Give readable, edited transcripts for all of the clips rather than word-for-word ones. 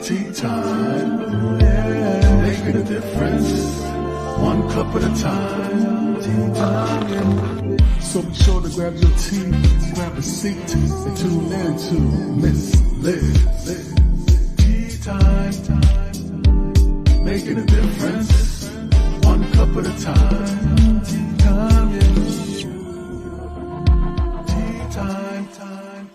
Tea time, yeah, making a difference, one cup at a time. Tea time, yeah. So be sure to grab your tea, grab a seat, and tune in to Miss Liz. Tea time, making a difference, one cup at a time. Tea time, yeah. Tea time, time.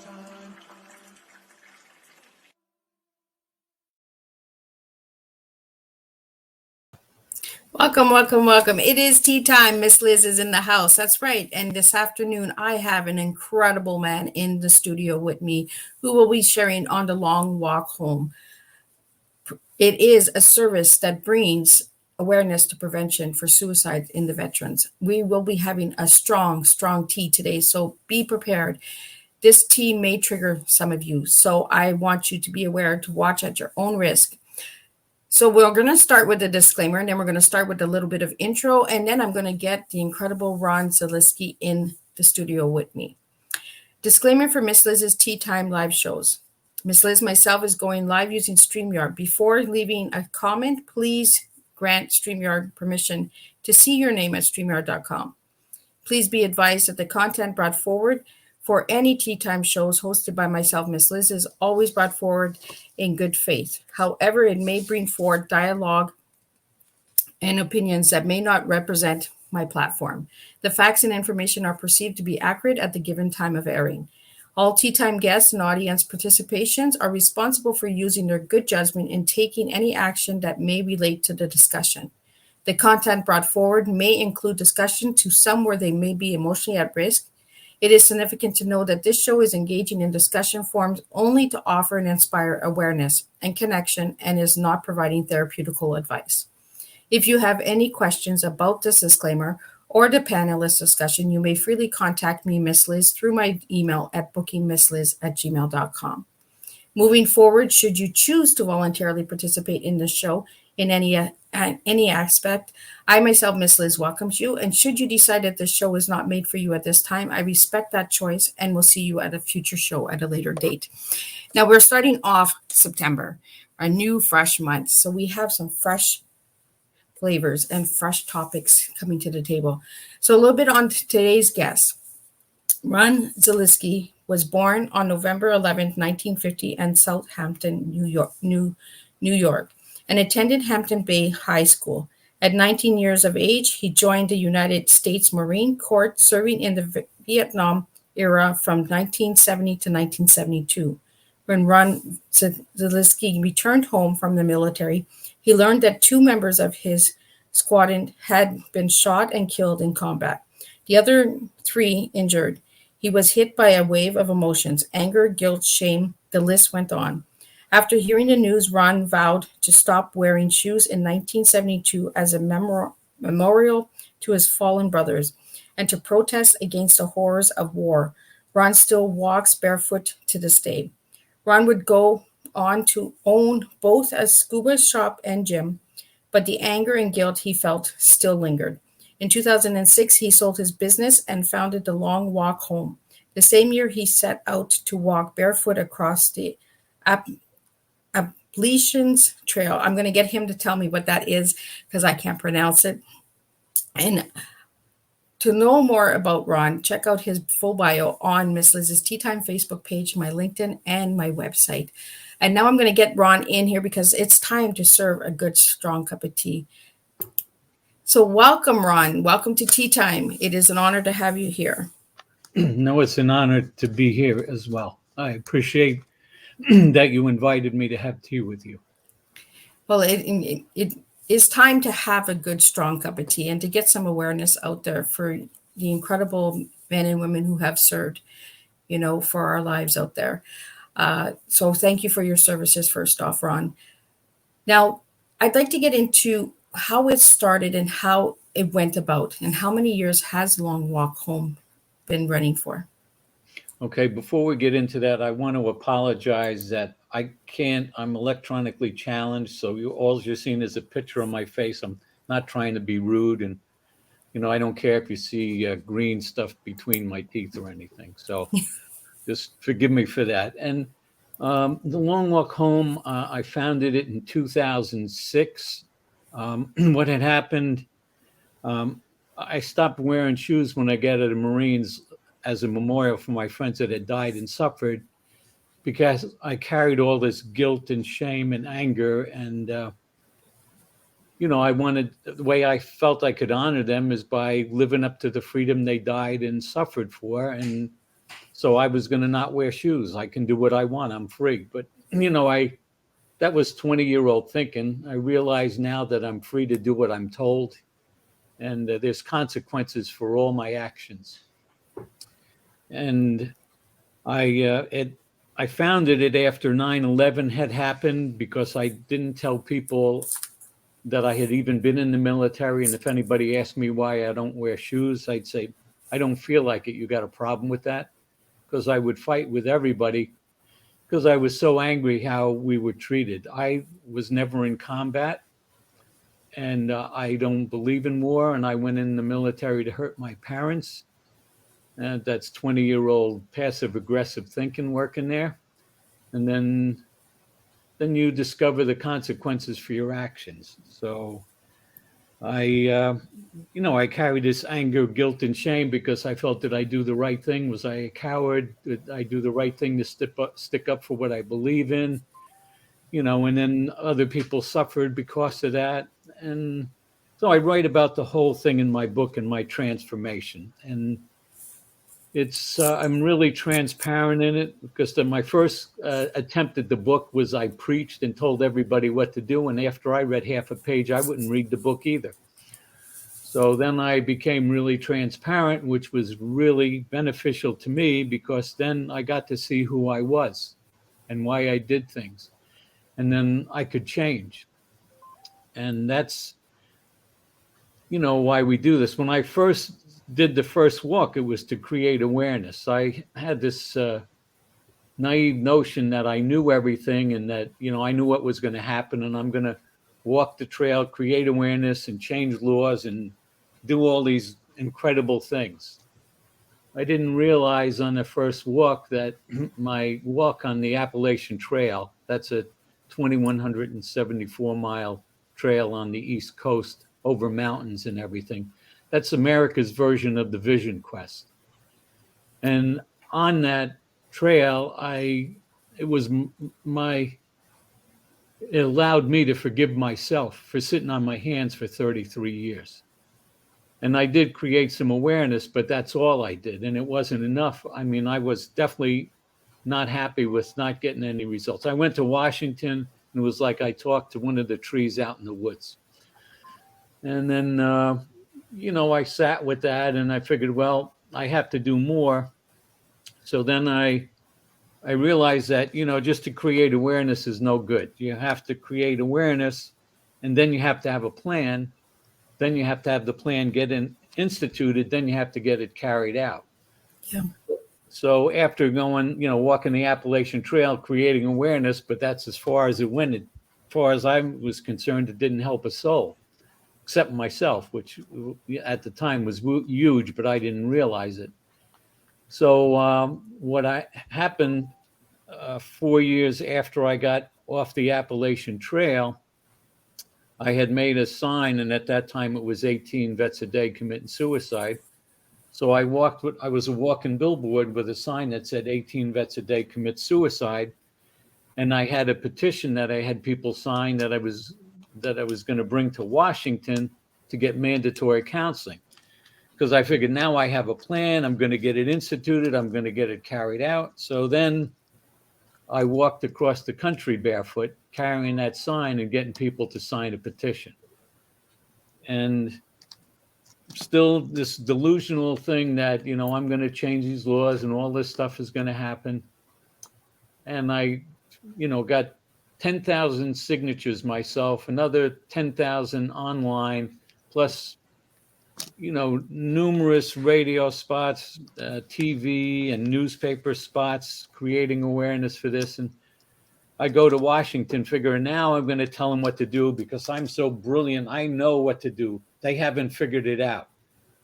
Welcome, welcome, welcome. It is tea time. Miss Liz is in the house. That's right. And this afternoon, I have an incredible man in the studio with me who will be sharing on the long walk home. It is a service that brings awareness to prevention for suicide in the veterans. We will be having a strong tea today, so be prepared. This tea may trigger some of you, so I want you to be aware to watch at your own risk. So we're going to start with a disclaimer, and then we're going to start with a little bit of intro, and then I'm going to get the incredible Ron Zaleski in the studio with me. Disclaimer for Miss Liz's Tea Time live shows. Miss Liz myself is going live using StreamYard. Before leaving a comment, please grant StreamYard permission to see your name at StreamYard.com. Please be advised that the content brought forward for any Tea Time shows hosted by myself, Miss Liz, is always brought forward in good faith. However, it may bring forward dialogue and opinions that may not represent my platform. The facts and information are perceived to be accurate at the given time of airing. All Tea Time guests and audience participations are responsible for using their good judgment in taking any action that may relate to the discussion. The content brought forward may include discussion to some where they may be emotionally at risk. It is significant to know that this show is engaging in discussion forums only to offer and inspire awareness and connection and is not providing therapeutical advice. If you have any questions about this disclaimer or the panelist discussion, you may freely contact me, Miss Liz, through my email at bookingmissliz@gmail.com. Moving forward, should you choose to voluntarily participate in this show in any aspect, I myself, Miss Liz, welcomes you. And should you decide that this show is not made for you at this time, I respect that choice and will see you at a future show at a later date. Now, we're starting off September, a new fresh month. So we have some fresh flavors and fresh topics coming to the table. So a little bit on today's guest. Ron Zaleski was born on November 11, 1950 in Southampton, New York, and attended Hampton Bays High School. At 19 years of age, he joined the United States Marine Corps, serving in the Vietnam era from 1970 to 1972. When Ron Zaleski returned home from the military, he learned that 2 members of his squadron had been shot and killed in combat. The other 3 injured. He was hit by a wave of emotions, anger, guilt, shame. The list went on. After hearing the news, Ron vowed to stop wearing shoes in 1972 as a memorial to his fallen brothers and to protest against the horrors of war. Ron still walks barefoot to this day. Ron would go on to own both a scuba shop and gym, but the anger and guilt he felt still lingered. In 2006, he sold his business and founded the Long Walk Home. The same year, he set out to walk barefoot across the Appalachians Trail. I'm going to get him to tell me what that is because I can't pronounce it. And to know more about Ron, check out his full bio on Miss Liz's Tea Time Facebook page, my LinkedIn, and my website. And now I'm going to get Ron in here because it's time to serve a good, strong cup of tea. So welcome, Ron. Welcome to Tea Time. It is an honor to have you here. No, it's an honor to be here as well. I appreciate that you invited me to have tea with you. Well, it is time to have a good, strong cup of tea and to get some awareness out there for the incredible men and women who have served, for our lives out there. So thank you for your services, first off, Ron. Now, I'd like to get into how it started and how it went about, and how many years has Long Walk Home been running for? Okay, before we get into that, I want to apologize that I'm electronically challenged, so all you're seeing is a picture of my face. I'm not trying to be rude, and I don't care if you see green stuff between my teeth or anything. So just forgive me for that. And The Long Walk Home, I founded it in 2006. What had happened, um, I stopped wearing shoes when I got out of the Marines as a memorial for my friends that had died and suffered, because I carried all this guilt and shame and anger. And, I wanted, the way I felt I could honor them is by living up to the freedom they died and suffered for. And so I was going to not wear shoes. I can do what I want. I'm free. But, that was 20-year-old thinking. I realize now that I'm free to do what I'm told, and there's consequences for all my actions. And I founded it after 9/11 had happened, because I didn't tell people that I had even been in the military. And if anybody asked me why I don't wear shoes, I'd say, I don't feel like it. You got a problem with that? Because I would fight with everybody, because I was so angry how we were treated. I was never in combat, and I don't believe in war. And I went in the military to hurt my parents. And that's 20-year-old passive aggressive thinking working there. And then you discover the consequences for your actions. So I carry this anger, guilt, and shame, because I felt, did I do the right thing? Was I a coward? Did I do the right thing to stick up for what I believe in? And then other people suffered because of that. And so I write about the whole thing in my book and my transformation. And I'm really transparent in it, because my first attempt at the book was I preached and told everybody what to do. And after I read half a page, I wouldn't read the book either. So then I became really transparent, which was really beneficial to me, because then I got to see who I was and why I did things. And then I could change. And that's, why we do this. When I first did the first walk, it was to create awareness. I had this naive notion that I knew everything, and that, I knew what was going to happen, and I'm going to walk the trail, create awareness, and change laws, and do all these incredible things. I didn't realize on the first walk that my walk on the Appalachian Trail, that's a 2,174-mile trail on the East Coast over mountains and everything. That's America's version of the Vision Quest. And on that trail, it allowed me to forgive myself for sitting on my hands for 33 years. And I did create some awareness, but that's all I did. And it wasn't enough. I mean, I was definitely not happy with not getting any results. I went to Washington, and it was like I talked to one of the trees out in the woods. And then, I sat with that, and I figured, well, I have to do more. So then I realized that, just to create awareness is no good. You have to create awareness, and then you have to have a plan. Then you have to have the plan get instituted. Then you have to get it carried out. Yeah. So after going, walking the Appalachian Trail, creating awareness, but that's as far as it went. As far as I was concerned, it didn't help a soul, except myself, which at the time was huge, but I didn't realize it. So what happened 4 years after I got off the Appalachian Trail, I had made a sign, and at that time it was 18 vets a day committing suicide. So I was a walking billboard with a sign that said 18 vets a day commit suicide. And I had a petition that I had people sign that I was going to bring to Washington to get mandatory counseling. Because I figured, now I have a plan, I'm going to get it instituted, I'm going to get it carried out. So then I walked across the country barefoot, carrying that sign and getting people to sign a petition. And still this delusional thing that, I'm going to change these laws and all this stuff is going to happen. And I, got 10,000 signatures myself, another 10,000 online, plus, numerous radio spots, TV and newspaper spots, creating awareness for this. And I go to Washington figuring, now I'm going to tell them what to do, because I'm so brilliant. I know what to do. They haven't figured it out.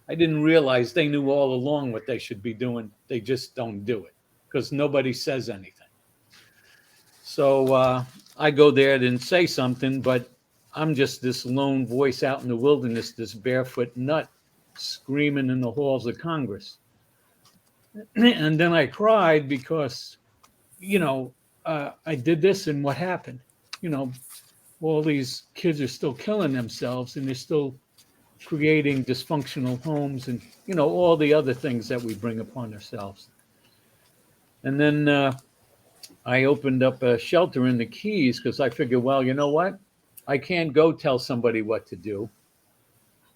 I didn't realize they knew all along what they should be doing. They just don't do it, because nobody says anything. So I go there to say something, but I'm just this lone voice out in the wilderness, this barefoot nut screaming in the halls of Congress. And then I cried because, I did this and what happened? You know, all these kids are still killing themselves and they're still creating dysfunctional homes and, all the other things that we bring upon ourselves. And then I opened up a shelter in the Keys because I figured, well, you know what? I can't go tell somebody what to do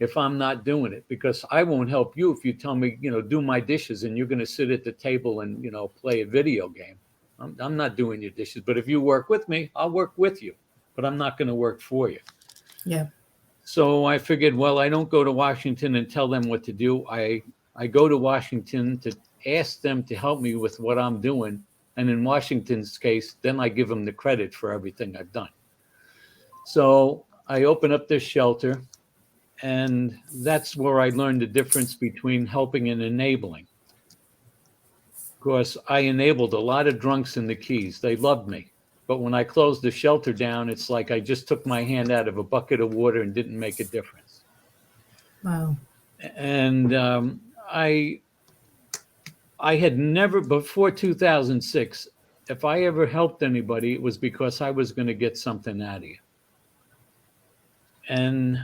if I'm not doing it, because I won't help you if you tell me, do my dishes and you're going to sit at the table and, play a video game. I'm not doing your dishes. But if you work with me, I'll work with you, but I'm not going to work for you. Yeah. So I figured, well, I don't go to Washington and tell them what to do. I go to Washington to ask them to help me with what I'm doing. And in Washington's case, then I give them the credit for everything I've done. So I open up this shelter, and that's where I learned the difference between helping and enabling. Of course, I enabled a lot of drunks in the Keys. They loved me. But when I closed the shelter down, it's like I just took my hand out of a bucket of water and didn't make a difference. Wow. And I had never, before 2006, if I ever helped anybody, it was because I was going to get something out of you. And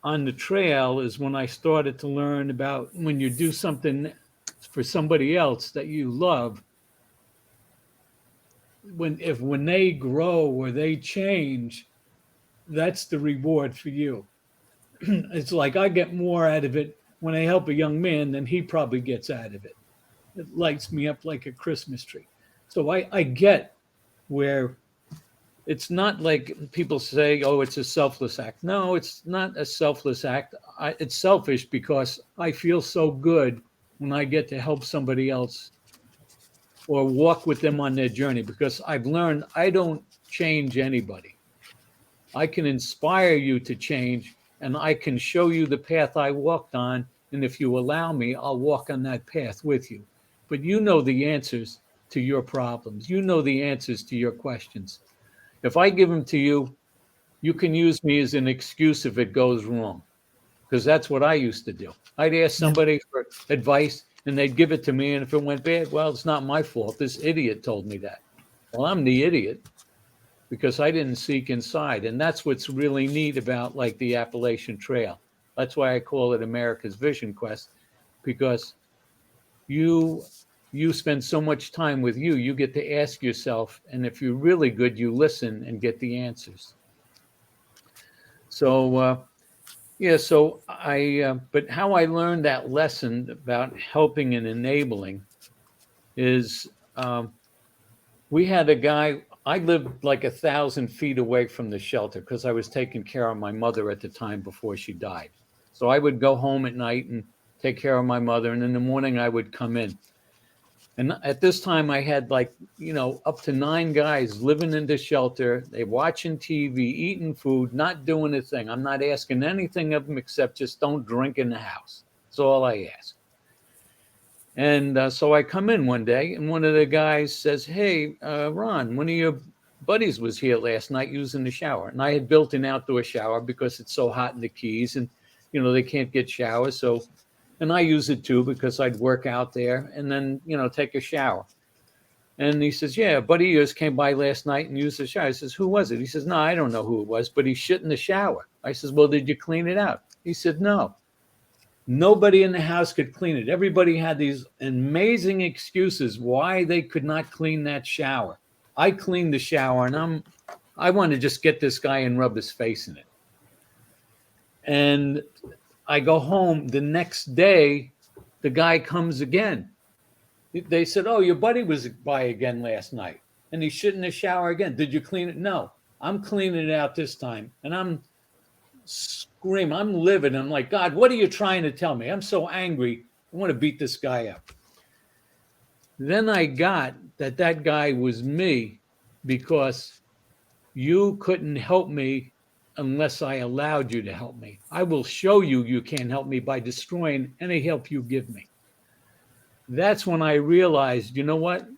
on the trail is when I started to learn about when you do something for somebody else that you love, when they grow or they change, that's the reward for you. It's like I get more out of it when I help a young man than he probably gets out of it. It lights me up like a Christmas tree. So I get where it's not like people say, oh, it's a selfless act. No, it's not a selfless act. It's selfish because I feel so good when I get to help somebody else or walk with them on their journey, because I've learned I don't change anybody. I can inspire you to change, and I can show you the path I walked on. And if you allow me, I'll walk on that path with you. But you know the answers to your problems. You know the answers to your questions. If I give them to you, you can use me as an excuse if it goes wrong, because that's what I used to do. I'd ask somebody for advice and they'd give it to me. And if it went bad, well, it's not my fault. This idiot told me that. Well, I'm the idiot because I didn't seek inside. And that's what's really neat about like the Appalachian Trail. That's why I call it America's Vision Quest, because you spend so much time with you. You get to ask yourself, and if you're really good, you listen and get the answers. So, so but how I learned that lesson about helping and enabling is we had a guy, I lived like 1,000 feet away from the shelter because I was taking care of my mother at the time before she died. So I would go home at night and take care of my mother, and in the morning I would come in. And at this time, I had up to 9 guys living in the shelter. They watching TV, eating food, not doing a thing. I'm not asking anything of them except just don't drink in the house. That's all I ask. And so I come in one day, and one of the guys says, hey, Ron, one of your buddies was here last night using the shower. And I had built an outdoor shower because it's so hot in the Keys, and, they can't get showers. And I use it too because I'd work out there and then, take a shower. And he says, yeah, a buddy of yours came by last night and used the shower. I says, who was it? He says, no, I don't know who it was, but he shit in the shower. I says, well, did you clean it out? He said, no. Nobody in the house could clean it. Everybody had these amazing excuses why they could not clean that shower. I cleaned the shower, and I want to just get this guy and rub his face in it. And I go home the next day, the guy comes again. They said, oh, your buddy was by again last night, and he shit in the shower again. Did you clean it? No, I'm cleaning it out this time. And I'm screaming, I'm livid. I'm like, God, what are you trying to tell me? I'm so angry. I want to beat this guy up. Then I got that guy was me because you couldn't help me unless I allowed you to help me. I will show you you can't help me by destroying any help you give me. That's when I realized, you know what?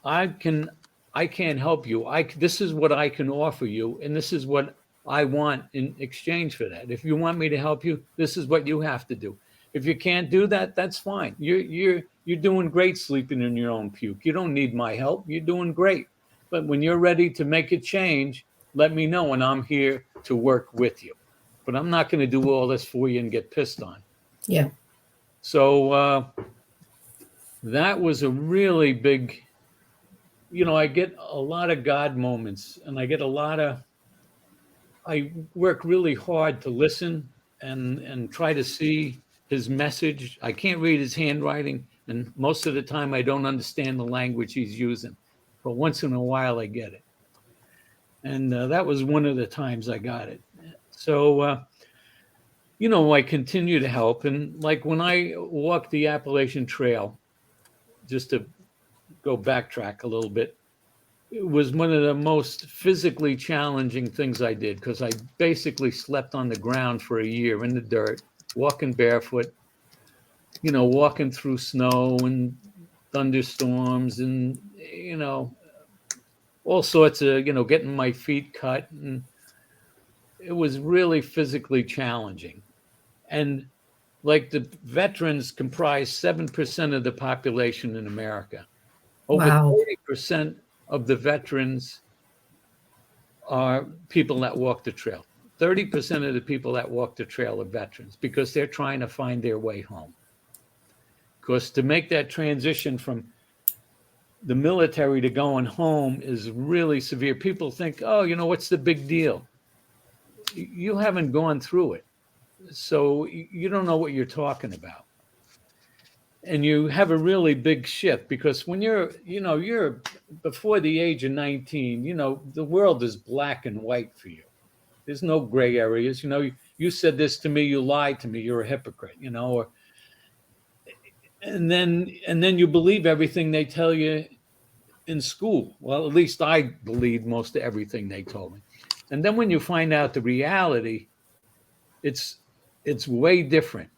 I can I can't help you. This is what I can offer you, and this is what I want in exchange for that. If you want me to help you, this is what you have to do. If you can't do that, that's fine. You're doing great sleeping in your own puke. You don't need my help. You're doing great. But when you're ready to make a change, let me know, and I'm here to work with you. But I'm not going to do all this for you and get pissed on. Yeah. So that was a really big, I get a lot of God moments, and I work really hard to listen and try to see his message. I can't read his handwriting, and most of the time I don't understand the language he's using. But once in a while I get it. And that was one of the times I got it. So, I continue to help. And like when I walked the Appalachian Trail, just to go backtrack a little bit, it was one of the most physically challenging things I did, because I basically slept on the ground for a year in the dirt, walking barefoot, walking through snow and thunderstorms and, all sorts of, getting my feet cut. And it was really physically challenging. And like the veterans comprise 7% of the population in America. Over Wow. 30% of the veterans are people that walk the trail. 30% of the people that walk the trail are veterans, because they're trying to find their way home. Because to make that transition from the military to going home is really severe. People think, oh, what's the big deal? You haven't gone through it, so you don't know what you're talking about. And you have a really big shift, because when you're before the age of 19, the world is black and white for you. There's no gray areas. You said this to me, you lied to me, you're a hypocrite, and then you believe everything they tell you in school. Well, at least I believed most of everything they told me. And then when you find out the reality, it's way different.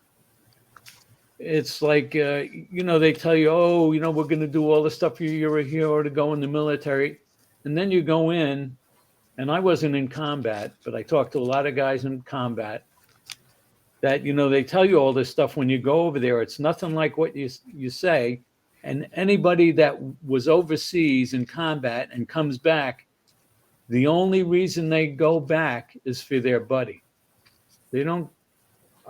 It's like, they tell you, oh, we're going to do all the stuff. You're a hero to go in the military. And then you go in, and I wasn't in combat, but I talked to a lot of guys in combat that, they tell you all this stuff. When you go over there, it's nothing like what you say. And anybody that was overseas in combat and comes back, the only reason they go back is for their buddy.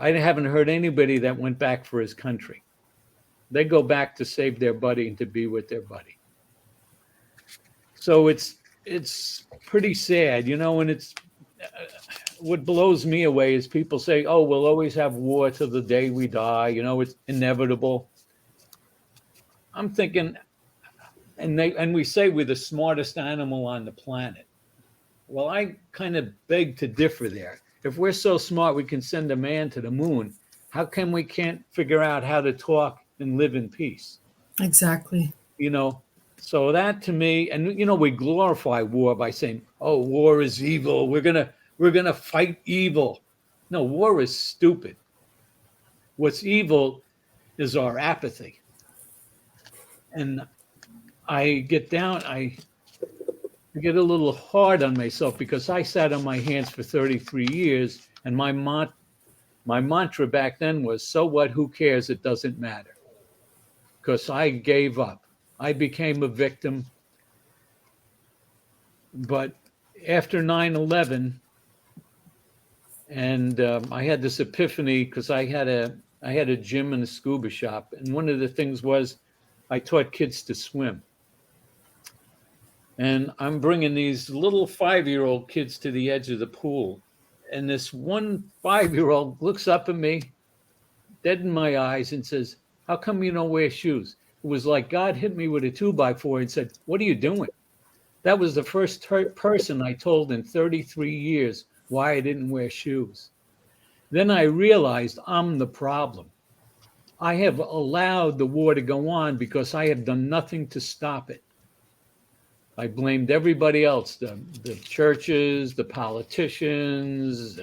I haven't heard anybody that went back for his country. They go back to save their buddy and to be with their buddy. So it's pretty sad, and it's what blows me away is people say, oh, we'll always have war till the day we die. It's inevitable. I'm thinking, and we say we're the smartest animal on the planet. Well, I kind of beg to differ there. If we're so smart we can send a man to the moon, how come we can't figure out how to talk and live in peace? Exactly. So that to me, and we glorify war by saying, oh, war is evil. We're gonna fight evil. No, war is stupid. What's evil is our apathy. And I get a little hard on myself, because I sat on my hands for 33 years, and my mantra back then was, so what, who cares, it doesn't matter. Because I gave up. I became a victim. But after 9/11, and I had this epiphany, because I had a gym and a scuba shop, and one of the things was I taught kids to swim. And I'm bringing these little 5-year-old kids to the edge of the pool. And this one 5-year-old looks up at me, dead in my eyes, and says, how come you don't wear shoes? It was like God hit me with a 2x4 and said, what are you doing? That was the first person I told in 33 years why I didn't wear shoes. Then I realized I'm the problem. I have allowed the war to go on because I have done nothing to stop it. I blamed everybody else, the churches, the politicians,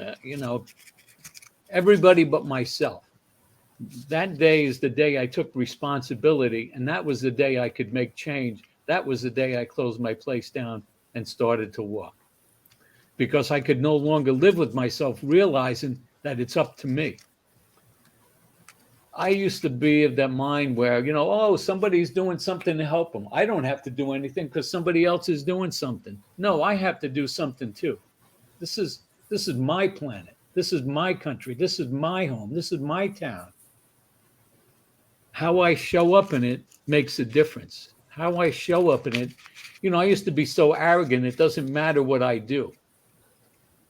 everybody but myself. That day is the day I took responsibility, and that was the day I could make change that was the day I closed my place down and started to walk, because I could no longer live with myself realizing that it's up to me. I used to be of that mind where, oh, somebody's doing something to help them. I don't have to do anything because somebody else is doing something. No, I have to do something too. This is my planet. This is my country. This is my home. This is my town. How I show up in it makes a difference. How I show up in it, I used to be so arrogant, it doesn't matter what I do.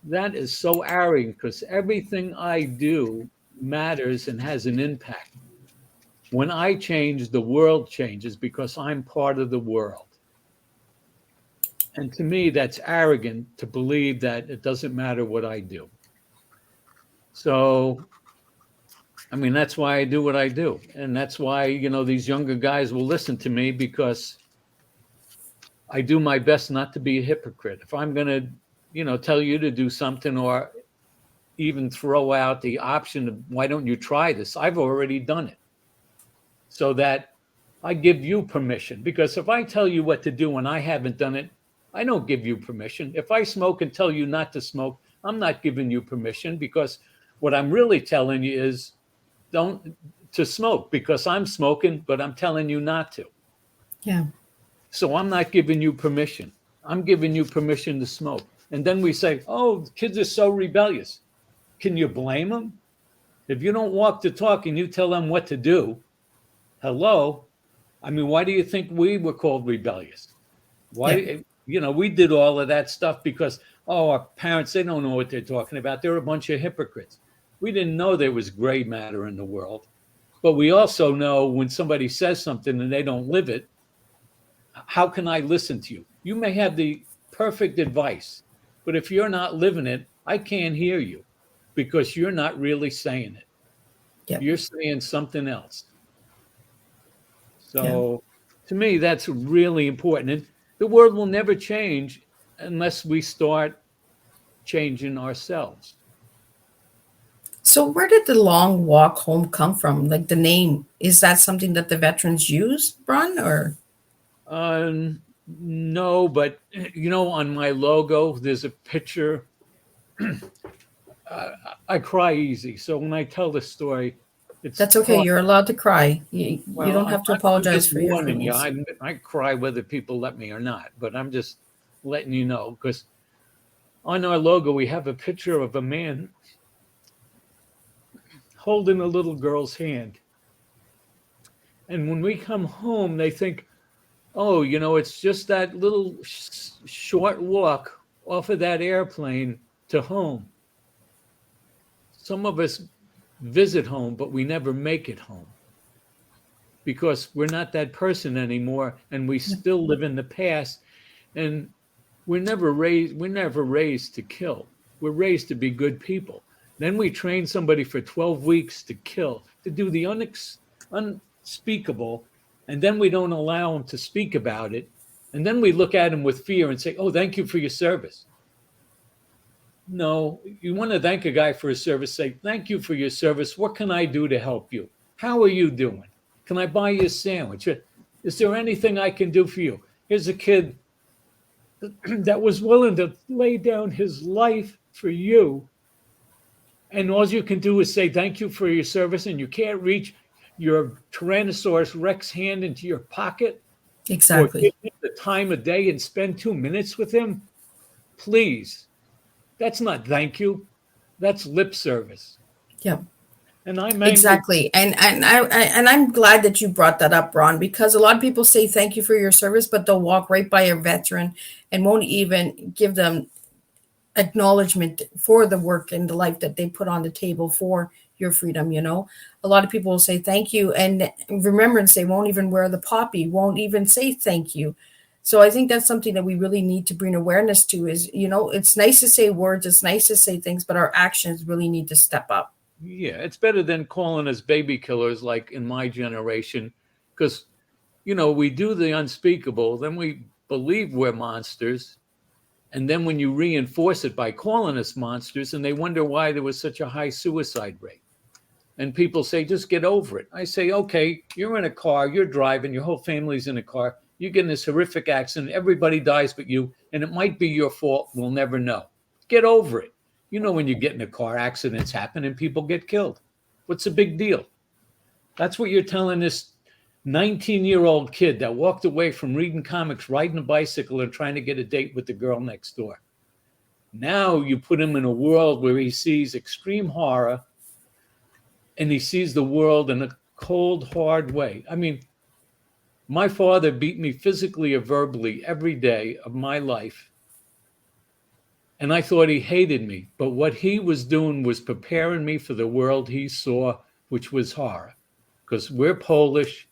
That is so arrogant, because everything I do matters and has an impact. When I change, the world changes, because I'm part of the world. And to me, that's arrogant to believe that it doesn't matter what I do. So, that's why I do what I do. And that's why, these younger guys will listen to me, because I do my best not to be a hypocrite. If I'm going to, tell you to do something, or even throw out the option of, why don't you try this? I've already done it. So that I give you permission. Because if I tell you what to do and I haven't done it, I don't give you permission. If I smoke and tell you not to smoke, I'm not giving you permission, because what I'm really telling you is don't to smoke, because I'm smoking, but I'm telling you not to. Yeah. So I'm not giving you permission. I'm giving you permission to smoke. And then we say, oh, the kids are so rebellious. Can you blame them? If you don't walk the talk and you tell them what to do, hello? Why do you think we were called rebellious? Why, we did all of that stuff because, our parents, they don't know what they're talking about. They're a bunch of hypocrites. We didn't know there was gray matter in the world. But we also know when somebody says something and they don't live it, how can I listen to you? You may have the perfect advice, but if you're not living it, I can't hear you, because you're not really saying it. Yep. You're saying something else. So to me, that's really important. And the world will never change unless we start changing ourselves. So where did the long walk home come from? Like the name, is that something that the veterans use, Ron, or? No, but on my logo, there's a picture. I cry easy. So when I tell the story, that's okay. You're allowed to cry. You don't have to apologize for your feelings. I cry whether people let me or not, but I'm just letting you know, because on our logo, we have a picture of a man holding a little girl's hand. And when we come home, they think, oh, it's just that little short walk off of that airplane to home. Some of us visit home, but we never make it home, because we're not that person anymore, and we still live in the past. And we're never raised to kill. We're raised to be good people. Then we train somebody for 12 weeks to kill, to do the unspeakable, and then we don't allow them to speak about it. And then we look at them with fear and say, oh, thank you for your service. No, you want to thank a guy for his service, say, thank you for your service. What can I do to help you? How are you doing? Can I buy you a sandwich? Is there anything I can do for you? Here's a kid that was willing to lay down his life for you. And all you can do is say, thank you for your service. And you can't reach your Tyrannosaurus Rex hand into your pocket. Exactly. Or give him the time of day and spend 2 minutes with him. Please. That's not thank you. That's lip service. Yeah. And exactly. And I'm glad that you brought that up, Ron, because a lot of people say thank you for your service, but they'll walk right by a veteran and won't even give them acknowledgement for the work and the life that they put on the table for your freedom. A lot of people will say thank you, and remembrance, they won't even wear the poppy, won't even say thank you. So I think that's something that we really need to bring awareness to is, it's nice to say words, it's nice to say things, but our actions really need to step up. Yeah, it's better than calling us baby killers like in my generation, because, we do the unspeakable, then we believe we're monsters. And then when you reinforce it by calling us monsters, and they wonder why there was such a high suicide rate. And people say, just get over it. I say, okay, you're in a car, you're driving, your whole family's in a car. You get in this horrific accident, everybody dies but you, and it might be your fault. We'll never know. Get over it. You know, when you get in a car, accidents happen and people get killed. What's the big deal? That's what you're telling this 19-year-old kid that walked away from reading comics, riding a bicycle, and trying to get a date with the girl next door. Now you put him in a world where he sees extreme horror and he sees the world in a cold, hard way. I mean, my father beat me physically or verbally every day of my life. And I thought he hated me. But what he was doing was preparing me for the world he saw, which was horror. Because we're Polish.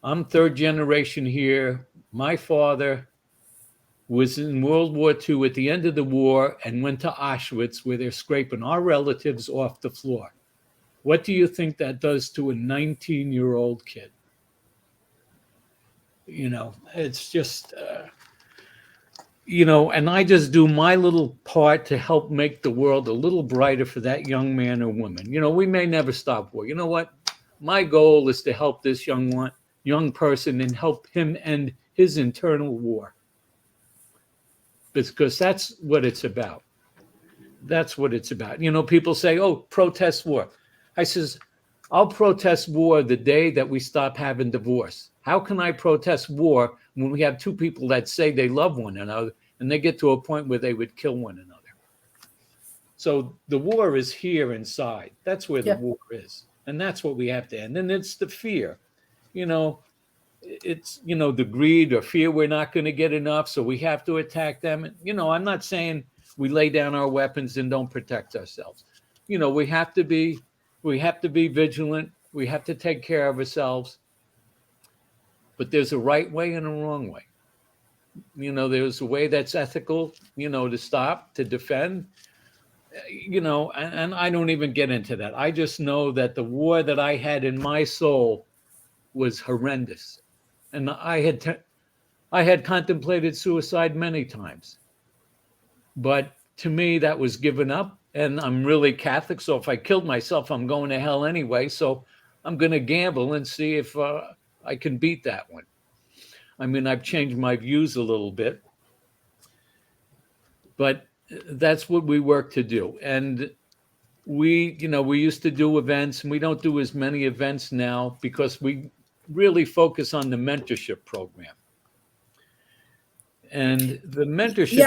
I'm third generation here. My father was in World War II at the end of the war and went to Auschwitz, where they're scraping our relatives off the floor. What do you think that does to a 19-year-old kid? You know, it's just, you know, and I just do my little part to help make the world a little brighter for that young man or woman. You know, we may never stop war. You know what? My goal is to help this young person and help him end his internal war. Because that's what it's about. That's what it's about. You know, people say, oh, protest war. I says, I'll protest war the day that we stop having divorce. How can I protest war when we have two people that say they love one another and they get to a point where they would kill one another? So the war is here inside. That's where the war is. And that's what we have to end. And it's the fear. You know, it's, you know, the greed or fear we're not going to get enough, so we have to attack them. And, you know, I'm not saying we lay down our weapons and don't protect ourselves. You know, we have to be vigilant. We have to take care of ourselves. But there's a right way and a wrong way. You know, there's a way that's ethical, you know, to stop, to defend, you know, and I don't even get into that. I just know that the war that I had in my soul was horrendous. And I had contemplated suicide many times. But to me, that was given up. And I'm really Catholic, so if I killed myself, I'm going to hell anyway. So I'm going to gamble and see if I can beat that one. I mean, I've changed my views a little bit, but that's what we work to do. And we, you know, we used to do events, and we don't do as many events now because we really focus on the mentorship program. And the mentorship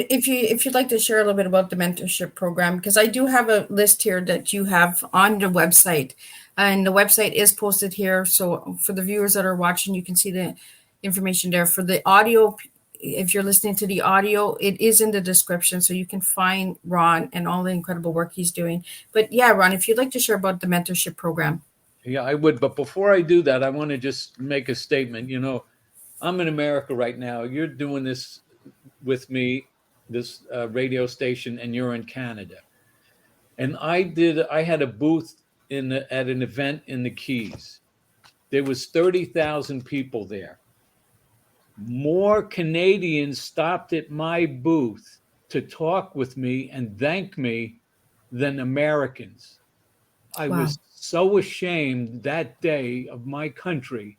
if you'd like to share a little bit about the mentorship program, because I do have a list here that you have on the website, and the website is posted here. So for the viewers that are watching, you can see the information there. For the audio, if you're listening to the audio, it is in the description, so you can find Ron and all the incredible work he's doing. But yeah, Ron, if you'd like to share about the mentorship program. Yeah, I would. But before I do that, I want to just make a statement. You know, I'm in America right now. You're doing this with me, this radio station, and you're in Canada. And I had a booth at an event in the Keys. There was 30,000 people there. More Canadians stopped at my booth to talk with me and thank me than Americans. I was so ashamed that day of my country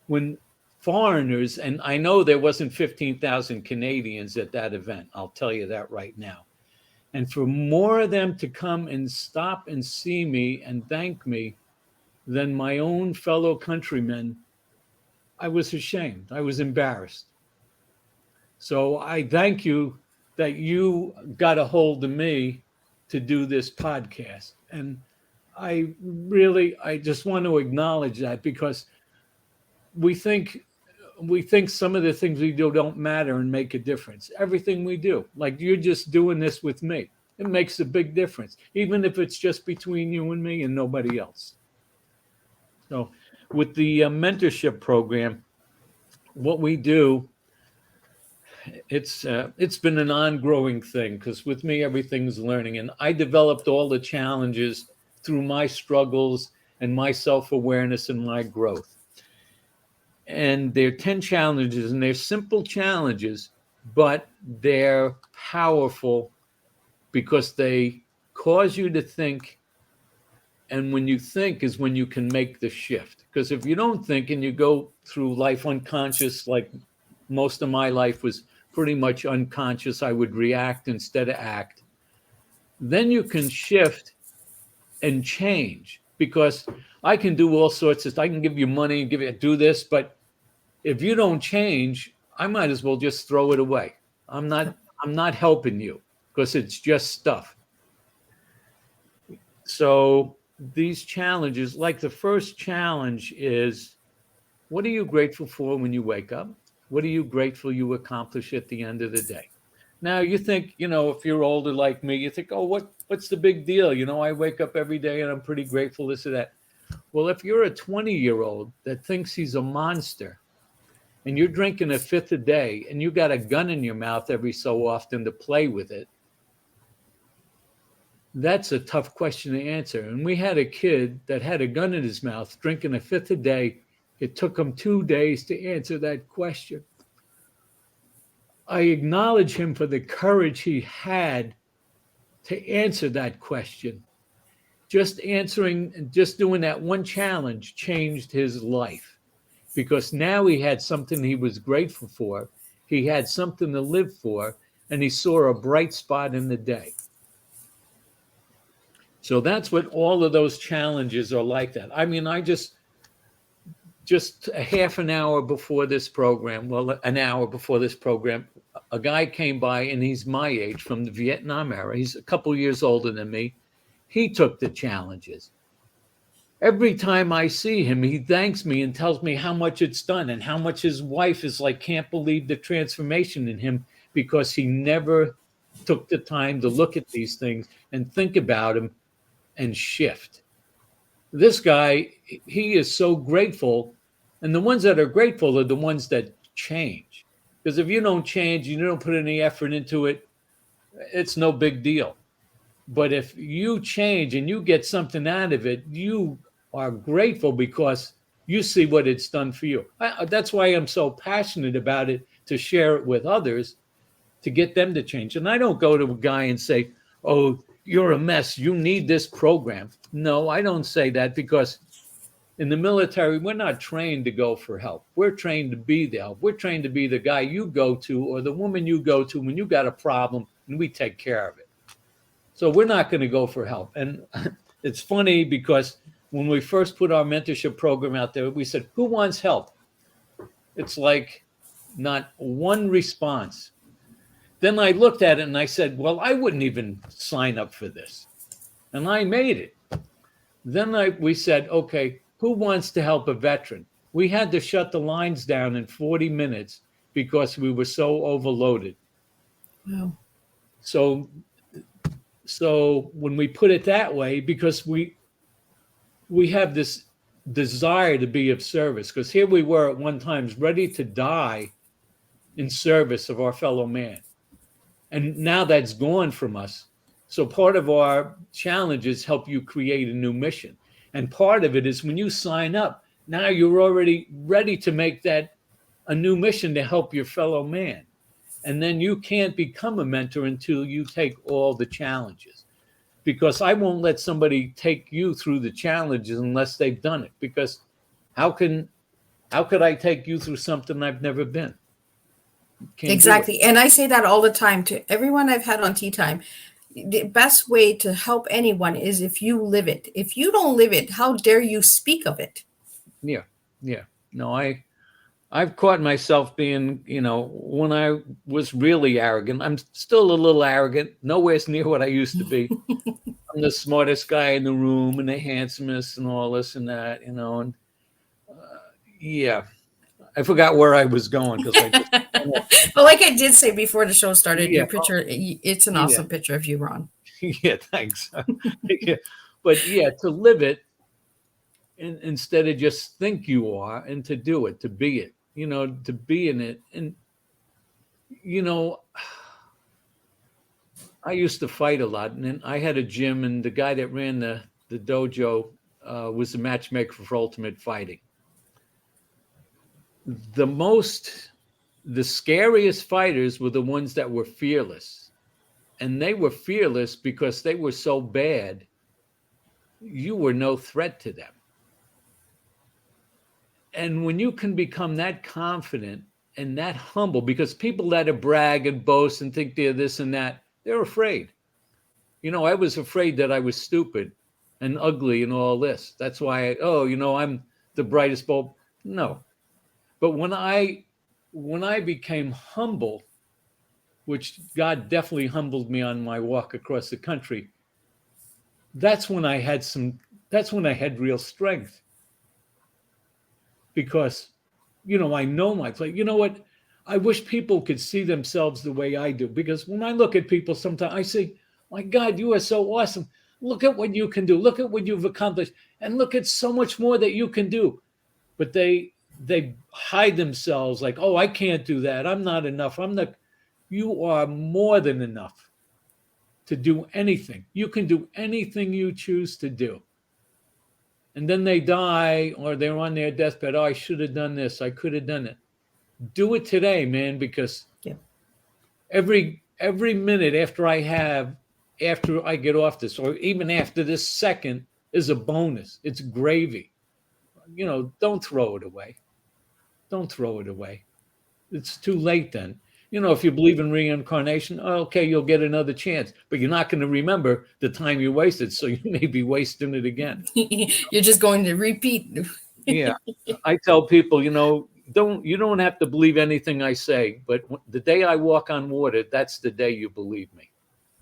when foreigners, and I know there wasn't 15,000 Canadians at that event, I'll tell you that right now. And for more of them to come and stop and see me and thank me than my own fellow countrymen, I was ashamed. I was embarrassed. So I thank you that you got a hold of me to do this podcast. And I just want to acknowledge that, because we think some of the things we do don't matter and make a difference. Everything we do, like you're just doing this with me, it makes a big difference, even if it's just between you and me and nobody else. So with the mentorship program, what we do, it's been an ongoing thing, because with me, everything's learning. And I developed all the challenges through my struggles and my self-awareness and my growth. And they're 10 challenges, and they're simple challenges, but they're powerful because they cause you to think And when you think is when you can make the shift. Because if you don't think and you go through life unconscious, like most of my life was pretty much unconscious, I would react instead of act, then you can shift and change. Because I can do all sorts of, I can give you money and do this, but if you don't change, I might as well just throw it away. I'm not helping you because it's just stuff. So these challenges, like the first challenge is, what are you grateful for when you wake up? What are you grateful you accomplish at the end of the day? Now you think, if you're older like me, you think, oh, what's the big deal? I wake up every day and I'm pretty grateful, this or that. Well, if you're a 20-year-old that thinks he's a monster and you're drinking a fifth a day and you got a gun in your mouth every so often to play with it, that's a tough question to answer. And we had a kid that had a gun in his mouth, drinking a fifth a day. It took him 2 days to answer that question. I acknowledge him for the courage he had to answer that question. Just doing that one challenge changed his life, because now he had something he was grateful for. He had something to live for, and he saw a bright spot in the day. So that's what all of those challenges are like that. I mean, I just a half an hour before this program, an hour before this program, a guy came by, and he's my age, from the Vietnam era. He's a couple years older than me. He took the challenges. Every time I see him, he thanks me and tells me how much it's done and how much his wife is like, can't believe the transformation in him, because he never took the time to look at these things and think about them and shift. This guy, he is so grateful. And the ones that are grateful are the ones that change. Because if you don't change, you don't put any effort into it, it's no big deal. But if you change and you get something out of it, you are grateful because you see what it's done for you. That's why I'm so passionate about it, to share it with others, to get them to change. And I don't go to a guy and say, oh, you're a mess, you need this program. No, I don't say that, because in the military, we're not trained to go for help. We're trained to be the help. We're trained to be the guy you go to or the woman you go to when you got a problem, and we take care of it. So we're not going to go for help. And it's funny, because when we first put our mentorship program out there, we said, who wants help? It's like not one response. Then I looked at it and I said, well, I wouldn't even sign up for this. And I made it. Then we said, okay, who wants to help a veteran? We had to shut the lines down in 40 minutes because we were so overloaded. Wow. So when we put it that way, because we have this desire to be of service, because here we were at one time ready to die in service of our fellow man. And now that's gone from us. So part of our challenge is help you create a new mission. And part of it is when you sign up, now you're already ready to make that a new mission to help your fellow man. And then you can't become a mentor until you take all the challenges. Because I won't let somebody take you through the challenges unless they've done it. Because how could I take you through something I've never been? Can't Exactly. And I say that all the time to everyone I've had on Teatime. The best way to help anyone is if you live it. If you don't live it, how dare you speak of it? Yeah. No, I've caught myself being, when I was really arrogant. I'm still a little arrogant, nowhere near what I used to be. I'm the smartest guy in the room and the handsomest and all this and that, and yeah. I forgot where I was going, because But like I did say before the show started, Yeah. your picture, it's an awesome picture of you, Ron. Yeah, thanks. Yeah. But yeah, to live it instead of just think you are, and to do it, to be it, to be in it. And, I used to fight a lot, and then I had a gym, and the guy that ran the dojo was the matchmaker for Ultimate Fighting. The scariest fighters were the ones that were fearless. And they were fearless because they were so bad you were no threat to them. And when you can become that confident and that humble, because people that are brag and boast and think they're this and that, they're afraid. I was afraid that I was stupid and ugly and all this. That's why, I'm the brightest bulb. No. But when I became humble, which God definitely humbled me on my walk across the country, that's when I had real strength. Because, I know my place. You know what? I wish people could see themselves the way I do. Because when I look at people, sometimes I say, my God, you are so awesome. Look at what you can do. Look at what you've accomplished. And look at so much more that you can do. But they hide themselves like, oh, I can't do that. I'm not enough. You are more than enough to do anything. You can do anything you choose to do. And then they die or they're on their deathbed. Oh, I should have done this. I could have done it. Do it today, man, because every minute after I get off this, or even after this second, is a bonus. It's gravy. Don't throw it away. Don't throw it away. It's too late then. If you believe in reincarnation, okay, you'll get another chance, but you're not going to remember the time you wasted, so you may be wasting it again. You're just going to repeat. Yeah. I tell people, you don't have to believe anything I say, but the day I walk on water, that's the day you believe me.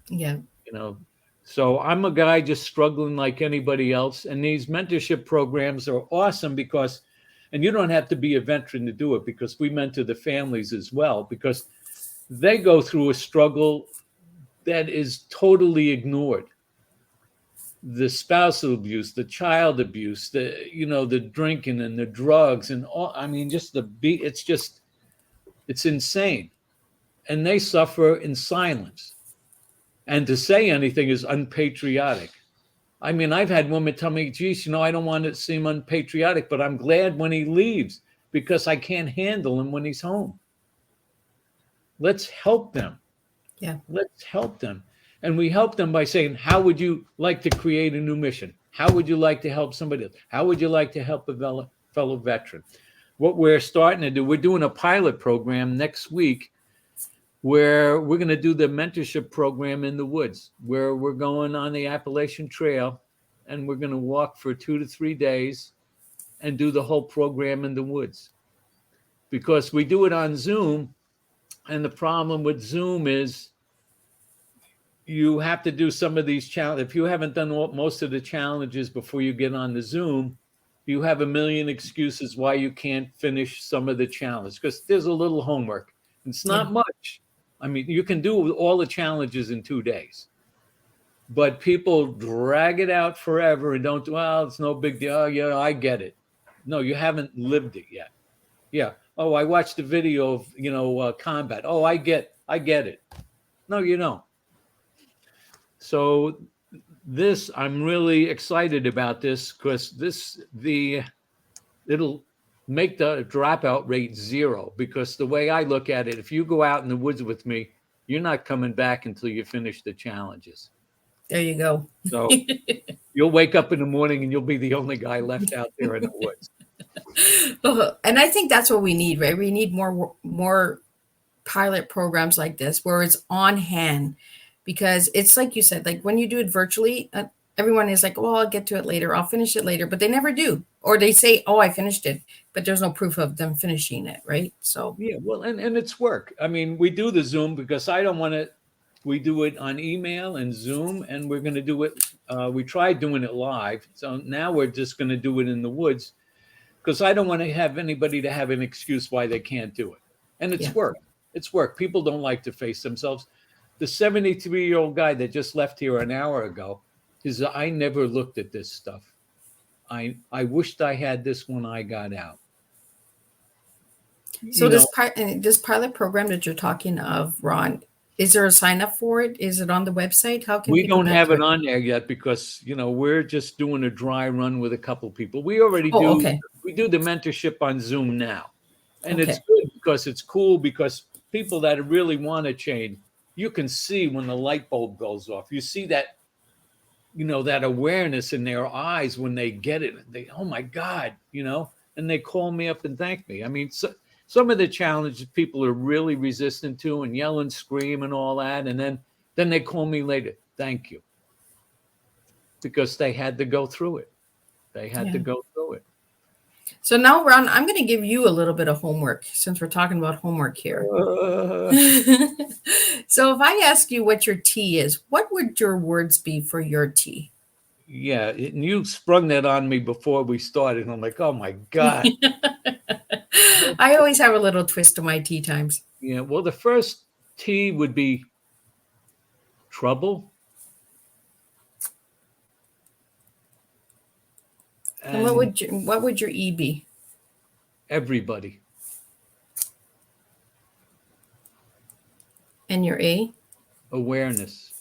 Yeah. So I'm a guy just struggling like anybody else, and these mentorship programs are awesome because, and you don't have to be a veteran to do it, because we mentor the families as well, because they go through a struggle that is totally ignored. The spousal abuse, the child abuse, the drinking and the drugs and all, it's insane. And they suffer in silence. And to say anything is unpatriotic. I've had women tell me, geez, I don't want to seem unpatriotic, but I'm glad when he leaves because I can't handle him when he's home. Let's help them. Yeah. Let's help them. And we help them by saying, how would you like to create a new mission? How would you like to help somebody else? How would you like to help a fellow veteran? What we're starting to do, we're doing a pilot program next week where we're going to do the mentorship program in the woods, where we're going on the Appalachian Trail and we're going to walk for 2 to 3 days and do the whole program in the woods. Because we do it on Zoom, and the problem with Zoom is you have to do some of these challenges. If you haven't done most of the challenges before you get on the Zoom, you have a million excuses why you can't finish some of the challenges, because there's a little homework. It's not much. You can do all the challenges in 2 days, but people drag it out forever and don't, well, it's no big deal. Oh, yeah, I get it. No, you haven't lived it yet. Yeah. Oh, I watched the video of, combat. Oh, I get it. No, you don't. So I'm really excited about this, because it'll make the dropout rate 0, because the way I look at it, if you go out in the woods with me, you're not coming back until you finish the challenges. There you go. So you'll wake up in the morning and you'll be the only guy left out there in the woods. And I think that's what we need, right? We need more pilot programs like this where it's on hand, because it's like you said, like when you do it virtually, everyone is like, well, I'll get to it later. I'll finish it later. But they never do. Or they say, oh, I finished it. But there's no proof of them finishing it, right? So yeah, well, and it's work. We do the Zoom because I don't want to. We do it on email and Zoom, and we're going to do it. We tried doing it live. So now we're just going to do it in the woods, because I don't want to have anybody to have an excuse why they can't do it. And it's work. It's work. People don't like to face themselves. The 73-year-old guy that just left here an hour ago, I never looked at this stuff. I wished I had this when I got out. So this pilot program that you're talking of, Ron, is there a sign up for it? Is it on the website? How can we don't have it on there yet, because we're just doing a dry run with a couple people. We already do. Okay. We do the mentorship on Zoom now, and it's good because it's cool, because people that really want to change, you can see when the light bulb goes off. You see that that awareness in their eyes when they get it. They, oh my God, and they call me up and thank me. I mean, some of the challenges people are really resistant to and yell and scream and all that. And then they call me later. Thank you. Because they had to go through it. They had to go through it. So now, Ron, I'm going to give you a little bit of homework since we're talking about homework here. So if I ask you what your T is, what would your words be for your T? Yeah, and you sprung that on me before we started. And I'm like, oh my God. I always have a little twist to my tea times. Yeah, well, the first T would be trouble. And what would your E be? Everybody. And your A? Awareness.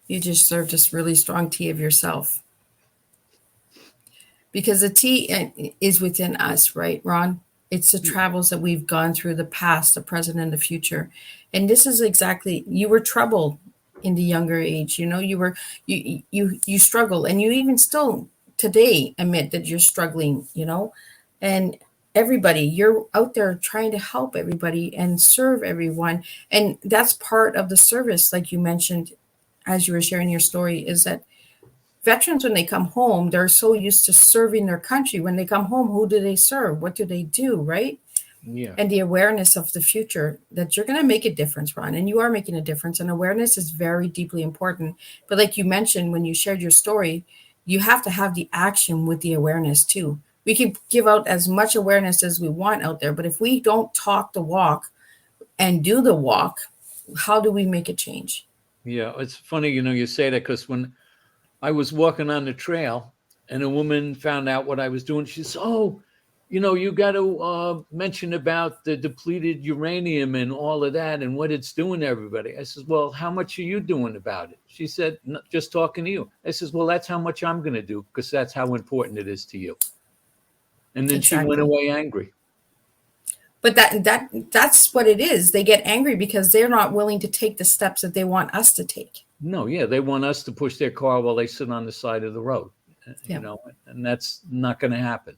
You just served this really strong T of yourself. Because the T is within us, right, Ron? It's the travels that we've gone through, the past, the present, and the future. And this is exactly, you were troubled in the younger age. You struggle, and you even still today admit that you're struggling, and everybody, you're out there trying to help everybody and serve everyone. And that's part of the service, like you mentioned, as you were sharing your story, is that veterans, when they come home, they're so used to serving their country. When they come home, who do they serve? What do they do, right? Yeah. And the awareness of the future, that you're going to make a difference, Ron, and you are making a difference. And awareness is very deeply important. But like you mentioned, when you shared your story, you have to have the action with the awareness too. We can give out as much awareness as we want out there, but if we don't talk the walk and do the walk, how do we make a change? Yeah, it's funny, you say that, because when I was walking on the trail and a woman found out what I was doing, she says, oh, you got to mention about the depleted uranium and all of that and what it's doing to everybody. I says, well, how much are you doing about it? She said, just talking to you. I says, well, that's how much I'm going to do, because that's how important it is to you. And then Exactly. She went away angry. But that's what it is. They get angry because they're not willing to take the steps that they want us to take. No, yeah, they want us to push their car while they sit on the side of the road, Yeah. And that's not going to happen.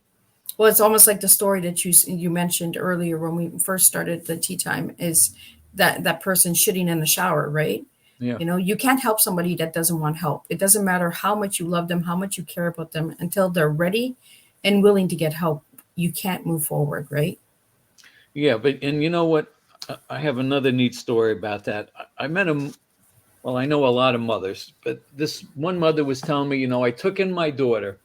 Well, it's almost like the story that you mentioned earlier when we first started the tea time, is that person shitting in the shower, right? Yeah. You can't help somebody that doesn't want help. It doesn't matter how much you love them, how much you care about them, until they're ready and willing to get help. You can't move forward, right? Yeah, and you know what? I have another neat story about that. I met him. Well, I know a lot of mothers, but this one mother was telling me, I took in my daughter,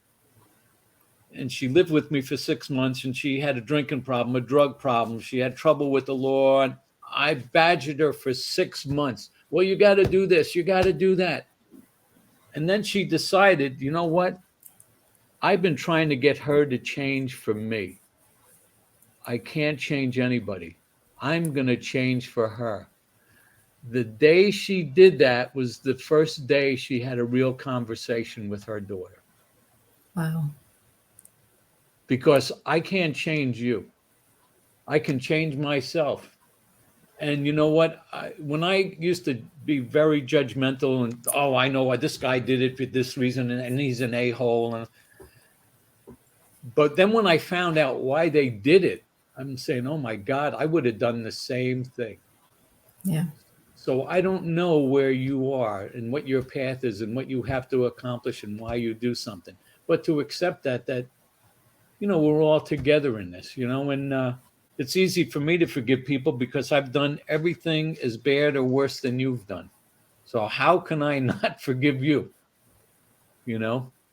and she lived with me for 6 months, and she had a drinking problem, a drug problem. She had trouble with the law. And I badgered her for 6 months. Well, you got to do this. You got to do that. And then she decided, you know what? I've been trying to get her to change for me. I can't change anybody. I'm going to change for her. The day she did that was the first day she had a real conversation with her daughter. Wow. Because I can't change you. I can change myself. And you know what? When I used to be very judgmental and, I know why this guy did it for this reason and he's an a-hole. But then when I found out why they did it, I'm saying, oh my God, I would have done the same thing. Yeah. So I don't know where you are and what your path is and what you have to accomplish and why you do something. But to accept that we're all together in this, and it's easy for me to forgive people because I've done everything as bad or worse than you've done. So how can I not forgive you,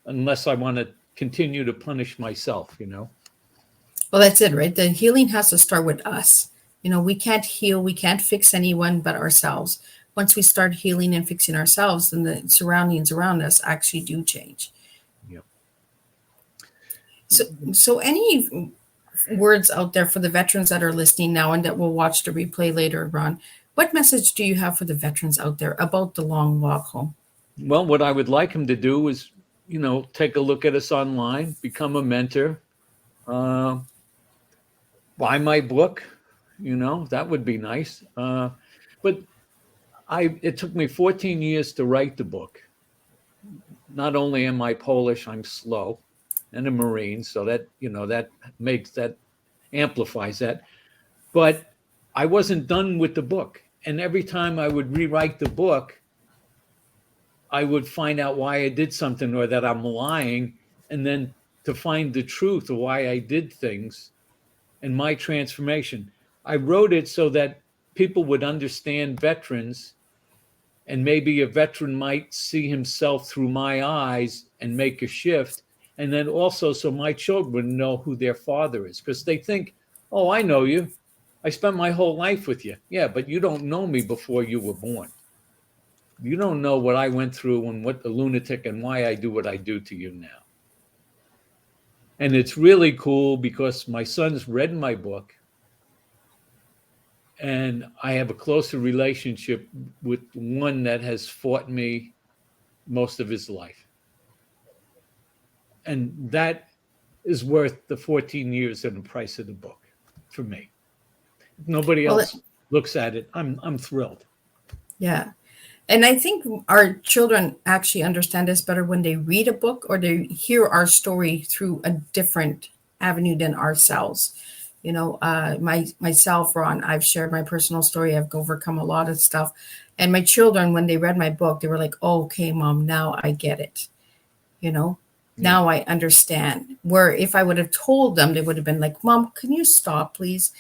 unless I want to continue to punish myself, Well, that's it, right? The healing has to start with us. We can't heal, we can't fix anyone but ourselves. Once we start healing and fixing ourselves, then the surroundings around us actually do change. Yep. So any words out there for the veterans that are listening now and that will watch the replay later, Ron? What message do you have for the veterans out there about the long walk home? Well, what I would like them to do is, take a look at us online, become a mentor, buy my book, that would be nice. But It took me 14 years to write the book. Not only am I Polish, I'm slow and a Marine. So that, that amplifies that. But I wasn't done with the book. And every time I would rewrite the book, I would find out why I did something or that I'm lying. And then to find the truth of why I did things and my transformation. I wrote it so that people would understand veterans, and maybe a veteran might see himself through my eyes and make a shift. And then also so my children know who their father is, because they think, oh, I know you. I spent my whole life with you. Yeah, but you don't know me before you were born. You don't know what I went through and what the lunatic and why I do what I do to you now. And it's really cool because my son's read my book, and I have a closer relationship with one that has fought me most of his life. And that is worth the 14 years and the price of the book for me. If nobody else looks at it, I'm thrilled. Yeah. And I think our children actually understand us better when they read a book or they hear our story through a different avenue than ourselves. Myself, Ron, I've shared my personal story. I've overcome a lot of stuff. And my children, when they read my book, they were like, oh, okay, Mom, now I get it. Now I understand. Where if I would have told them, they would have been like, Mom, can you stop, please?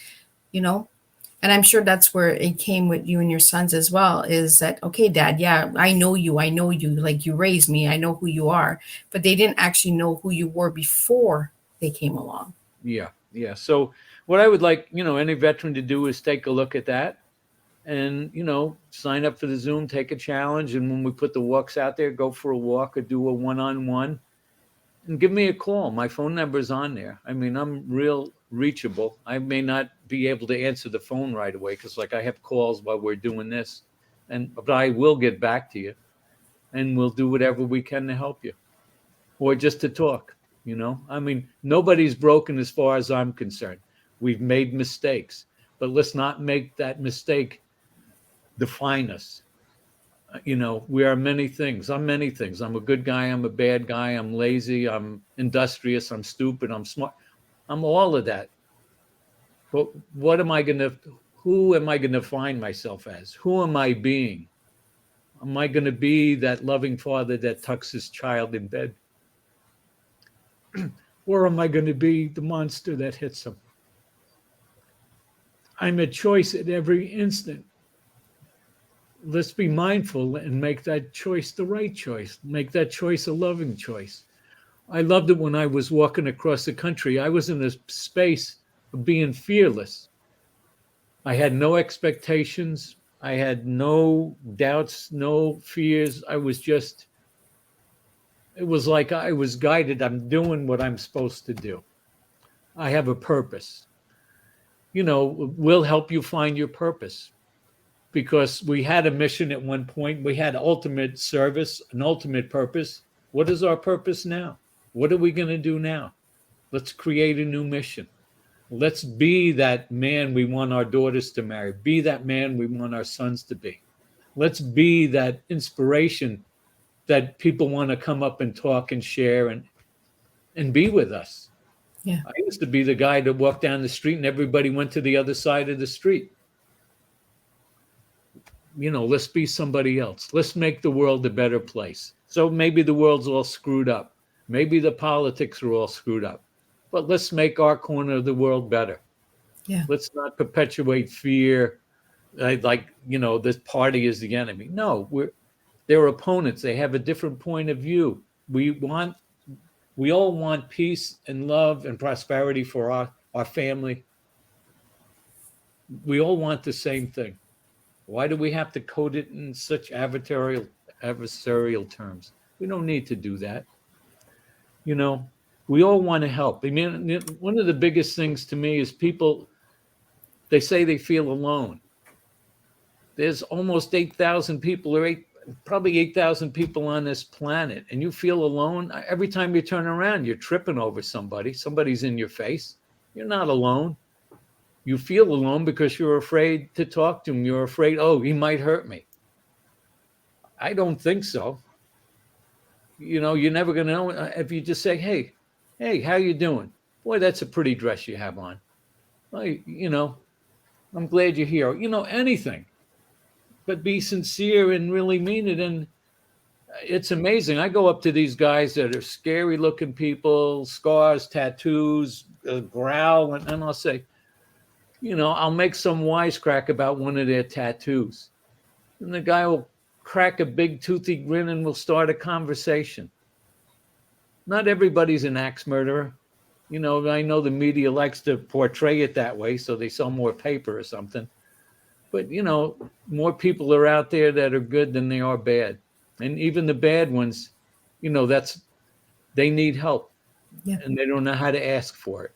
And I'm sure that's where it came with you and your sons as well, is that, okay, Dad, yeah, I know you, like you raised me, I know who you are, but they didn't actually know who you were before they came along. Yeah. So what I would like, any veteran to do is take a look at that and, sign up for the Zoom, take a challenge. And when we put the walks out there, go for a walk or do a one-on-one and give me a call. My phone number is on there. I mean, I'm real reachable. I may not be able to answer the phone right away because I have calls while we're doing this, but I will get back to you and we'll do whatever we can to help you or just to talk. I mean, nobody's broken as far as I'm concerned. We've made mistakes, but let's not make that mistake define us. We are many things. I'm many things. I'm a good guy. I'm a bad guy. I'm lazy. I'm industrious. I'm stupid. I'm smart. I'm all of that. But who am I going to find myself as? Who am I being? Am I going to be that loving father that tucks his child in bed? Or am I going to be the monster that hits him? I'm a choice at every instant. Let's be mindful and make that choice the right choice. Make that choice a loving choice. I loved it when I was walking across the country. I was in a space of being fearless. I had no expectations. I had no doubts, no fears. It was like I was guided. I'm doing what I'm supposed to do. I have a purpose. We'll help you find your purpose because we had a mission at one point. We had ultimate service, an ultimate purpose. What is our purpose now? What are we going to do now? Let's create a new mission. Let's be that man we want our daughters to marry. Be that man we want our sons to be. Let's be that inspiration that people want to come up and talk and share and be with us. Yeah. I used to be the guy that walked down the street and everybody went to the other side of the street. Let's be somebody else. Let's make the world a better place. So maybe the world's all screwed up. Maybe the politics are all screwed up. But let's make our corner of the world better. Yeah. Let's not perpetuate fear. This party is the enemy. No, they're opponents. They have a different point of view. We all want peace and love and prosperity for our family. We all want the same thing. Why do we have to code it in such adversarial terms? We don't need to do that. We all want to help. I mean, one of the biggest things to me is people, they say they feel alone. There's almost 8,000 people or probably 8,000 people on this planet, and you feel alone. Every time you turn around, you're tripping over somebody. Somebody's in your face. You're not alone. You feel alone because you're afraid to talk to him. You're afraid, oh, he might hurt me. I don't think so. You're never going to know if you just say, hey, how you doing? Boy, that's a pretty dress you have on. Well, I'm glad you're here. Anything, but be sincere and really mean it. And it's amazing. I go up to these guys that are scary looking people, scars, tattoos, growl, and I'll say, I'll make some wisecrack about one of their tattoos. And the guy will crack a big toothy grin and we'll start a conversation. Not everybody's an axe murderer. I know the media likes to portray it that way, so they sell more paper or something. But, more people are out there that are good than they are bad. And even the bad ones, they need help. Yeah. And they don't know how to ask for it.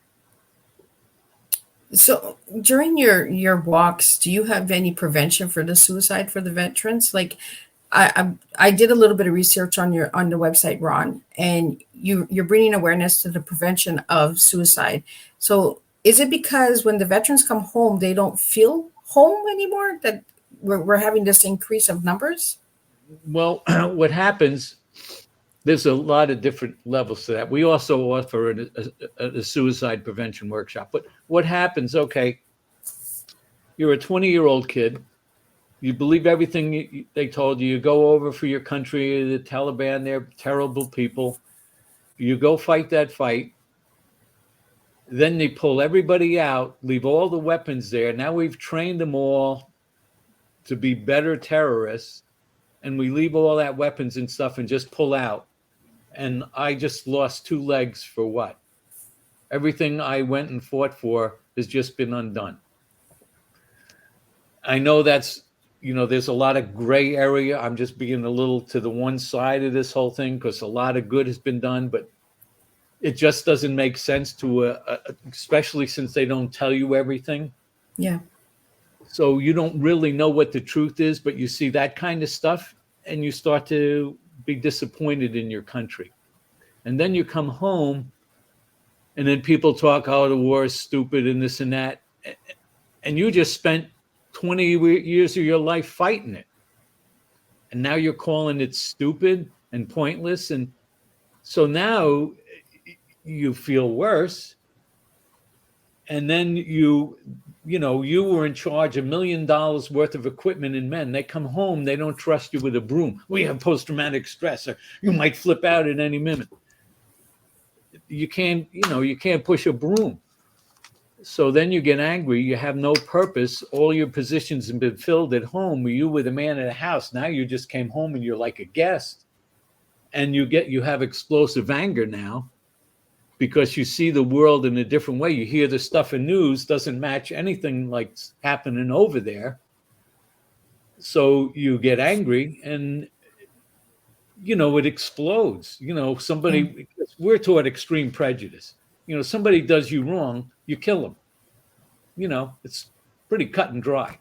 So during your walks, do you have any prevention for the suicide for the veterans? Like I did a little bit of research on the website, Ron, and you're bringing awareness to the prevention of suicide. So is it because when the veterans come home, they don't feel home anymore, that we're having this increase of numbers? Well, what happens, there's a lot of different levels to that. We also offer a suicide prevention workshop. But what happens, okay, you're a 20-year-old kid. You believe everything they told you. You go over for your country, the Taliban, they're terrible people. You go fight that fight. Then they pull everybody out, leave all the weapons there. Now we've trained them all to be better terrorists. And we leave all that weapons and stuff and just pull out. And I just lost 2 legs for what? Everything I went and fought for has just been undone. I know that's, there's a lot of gray area. I'm just being a little to the one side of this whole thing because a lot of good has been done, but it just doesn't make sense to, especially since they don't tell you everything. Yeah. So you don't really know what the truth is, but you see that kind of stuff and you start to be disappointed in your country. And then you come home and then people talk, oh, the war is stupid and this and that. And you just spent 20 years of your life fighting it. And now you're calling it stupid and pointless. And so now you feel worse. And then you were in charge of $1 million worth of equipment and men. They come home, they don't trust you with a broom. We have post-traumatic stress, or you might flip out at any minute. You can't push a broom. So then you get angry, you have no purpose. All your positions have been filled at home. You were the man of the house. Now you just came home and you're like a guest. And you have explosive anger now. Because you see the world in a different way. You hear the stuff in news doesn't match anything like happening over there. So you get angry and, it explodes. We're taught extreme prejudice. Somebody does you wrong, you kill them. It's pretty cut and dry.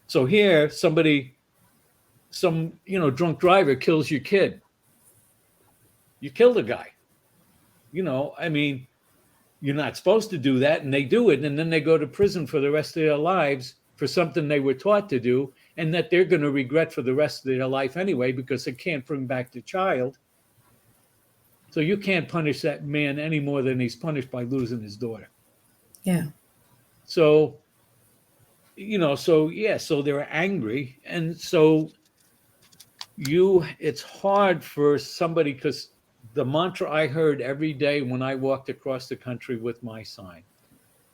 So here, some drunk driver kills your kid. You kill the guy. You're not supposed to do that, and they do it, and then they go to prison for the rest of their lives for something they were taught to do, and that they're going to regret for the rest of their life anyway, because they can't bring back the child. So you can't punish that man any more than he's punished by losing his daughter. Yeah. So, so they're angry, and so it's hard for somebody, because the mantra I heard every day when I walked across the country with my sign,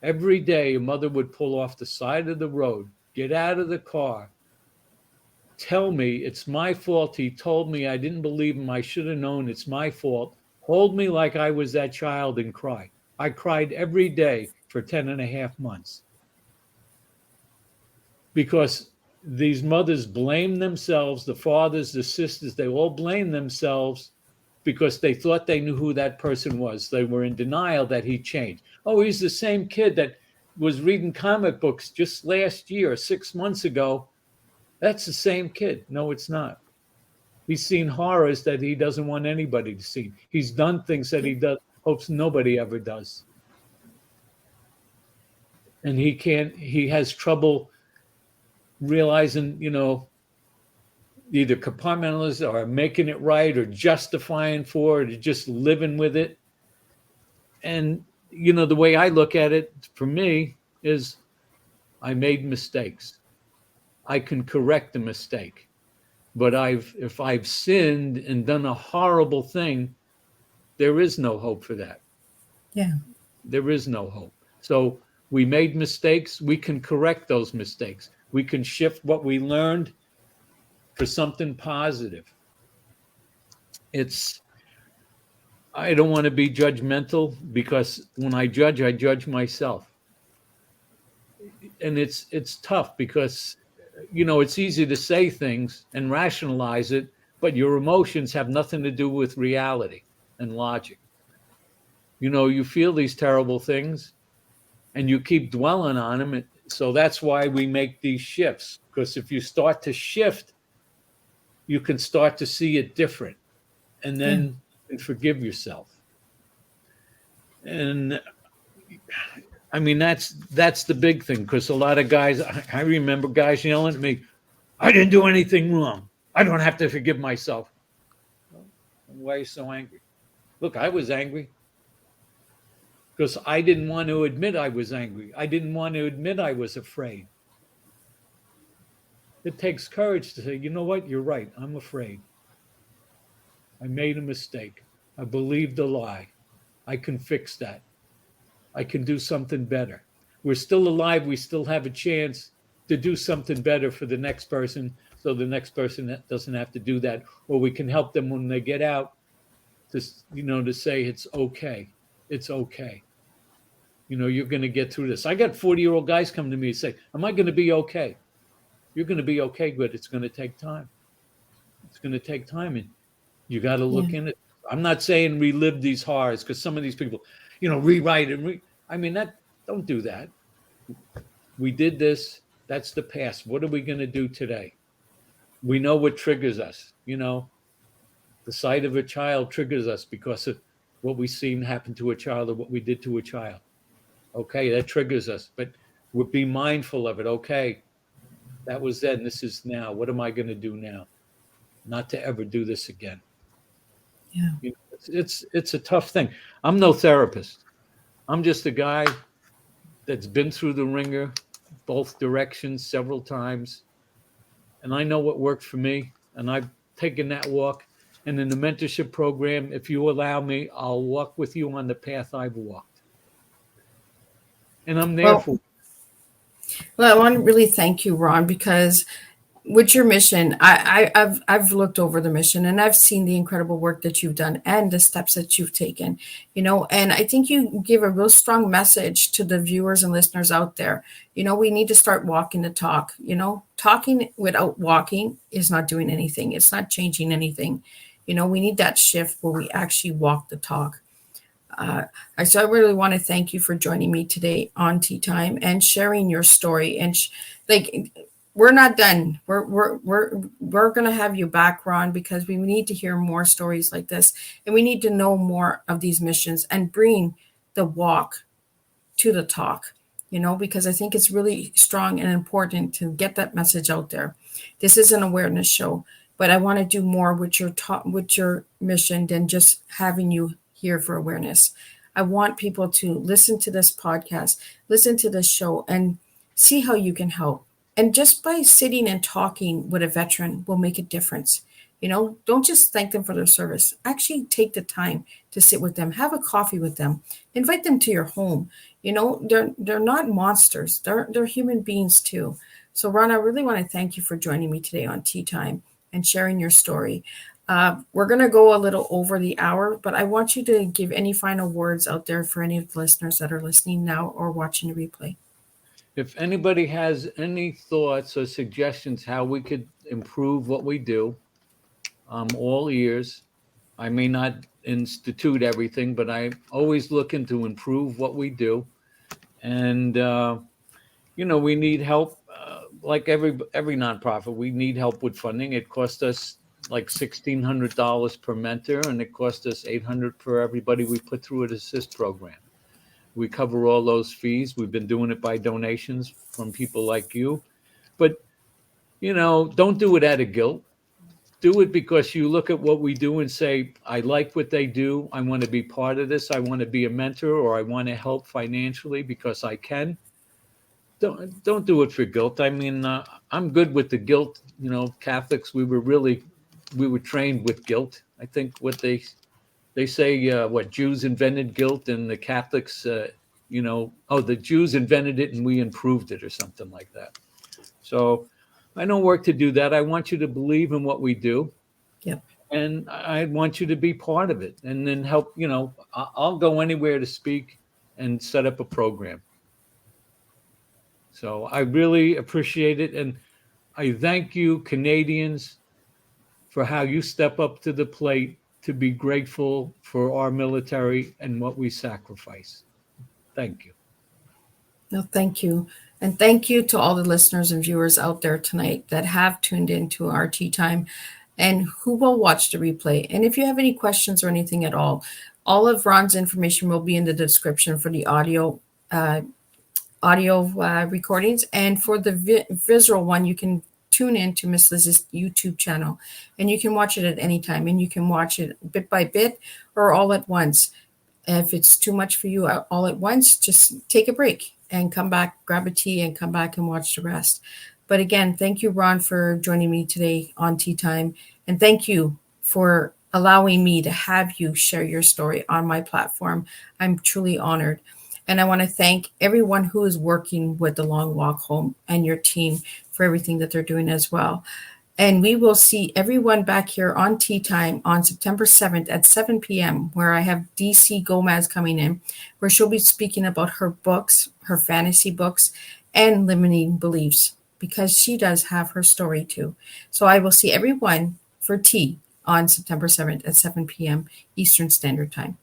every day a mother would pull off the side of the road, get out of the car, tell me it's my fault. He told me I didn't believe him. I should have known it's my fault. Hold me like I was that child and cry. I cried every day for 10 and a half months. Because these mothers blame themselves, the fathers, the sisters, they all blame themselves because they thought they knew who that person was. They were in denial that he changed. Oh, he's the same kid that was reading comic books just last year, 6 months ago. That's the same kid. No, it's not. He's seen horrors that he doesn't want anybody to see. He's done things that hopes nobody ever does. And he has trouble realizing, either compartmentalize or making it right or justifying for it or just living with it. And, the way I look at it for me is I made mistakes. I can correct the mistake. But if I've sinned and done a horrible thing, there is no hope for that. Yeah. There is no hope. So we made mistakes. We can correct those mistakes. We can shift what we learned for something positive. I don't want to be judgmental, because when I judge myself. And it's tough because, it's easy to say things and rationalize it, but your emotions have nothing to do with reality and logic. You feel these terrible things and you keep dwelling on them. So that's why we make these shifts, because if you start to shift, you can start to see it different, and then and forgive yourself. And I mean, that's the big thing, because a lot of guys, I remember guys yelling at me, I didn't do anything wrong. I don't have to forgive myself. Why are you so angry? Look, I was angry because I didn't want to admit I was angry. I didn't want to admit I was afraid. It takes courage to say, you know what? You're right. I'm afraid. I made a mistake. I believed a lie. I can fix that. I can do something better. We're still alive. We still have a chance to do something better for the next person, so the next person doesn't have to do that. Or we can help them when they get out to say it's okay. It's okay. You're going to get through this. I got 40-year-old guys come to me and say, am I going to be okay? You're going to be okay, but it's going to take time. It's going to take time, and you got to look in it. I'm not saying relive these horrors, because some of these people, rewrite and don't do that. We did this. That's the past. What are we going to do today? We know what triggers us. The sight of a child triggers us because of what we seen happen to a child or what we did to a child. Okay, that triggers us, but we'll be mindful of it. Okay, that was then. This is now. What am I going to do now? Not to ever do this again. Yeah. It's a tough thing. I'm no therapist. I'm just a guy that's been through the ringer, both directions, several times. And I know what worked for me. And I've taken that walk. And in the mentorship program, if you allow me, I'll walk with you on the path I've walked. And I'm there for. Well, I want to really thank you, Ron, because with your mission, I've looked over the mission and I've seen the incredible work that you've done and the steps that you've taken, and I think you give a real strong message to the viewers and listeners out there. We need to start walking the talk. Talking without walking is not doing anything. It's not changing anything. We need that shift where we actually walk the talk. So I really want to thank you for joining me today on Teatime and sharing your story. And we're not done. We're going to have you back, Ron, because we need to hear more stories like this, and we need to know more of these missions and bring the walk to the talk. Because I think it's really strong and important to get that message out there. This is an awareness show, but I want to do more with your mission than just having you here for awareness. I want people to listen to this podcast, listen to this show, and see how you can help. And just by sitting and talking with a veteran will make a difference. Don't just thank them for their service. Actually take the time to sit with them, have a coffee with them, invite them to your home. They're not monsters. They're human beings too. So Ron, I really want to thank you for joining me today on Teatime and sharing your story. We're going to go a little over the hour, but I want you to give any final words out there for any of the listeners that are listening now or watching the replay. If anybody has any thoughts or suggestions how we could improve what we do, I'm all ears. I may not institute everything, but I'm always looking to improve what we do. And, we need help. Like every nonprofit, we need help with funding. It costs us like $1,600 per mentor, and it costs us $800 for everybody we put through an assist program. We cover all those fees. We've been doing it by donations from people like you. But, don't do it out of guilt. do it because you look at what we do and say, I like what they do. I want to be part of this. I want to be a mentor, or I want to help financially because I can. Don't do it for guilt. I mean, I'm good with the guilt. You know, Catholics, we were trained with guilt. I think what they say, what Jews invented guilt, and the Catholics, the Jews invented it and we improved it, or something like that. So I don't work to do that. I want you to believe in what we do. Yep. And I want you to be part of it, and then help. I'll go anywhere to speak and set up a program. So I really appreciate it. And I thank you, Canadians, for how you step up to the plate to be grateful for our military and what we sacrifice. Thank you. No, thank you. And thank you to all the listeners and viewers out there tonight that have tuned into our tea time and who will watch the replay. And if you have any questions or anything at all of Ron's information will be in the description for the audio recordings. And for the visual one, you can tune in to Miss Liz's YouTube channel, and you can watch it at any time, and you can watch it bit by bit or all at once. If it's too much for you all at once, just take a break and come back, grab a tea, and come back and watch the rest. But again, thank you, Ron, for joining me today on Tea Time. And thank you for allowing me to have you share your story on my platform. I'm truly honored. And I want to thank everyone who is working with the Long Walk Home and your team for everything that they're doing as well. And we will see everyone back here on Tea Time on September 7th at 7 p.m., where I have DC Gomez coming in, where she'll be speaking about her books, her fantasy books, and limiting beliefs, because she does have her story too. So I will see everyone for tea on September 7th at 7 p.m. Eastern Standard Time.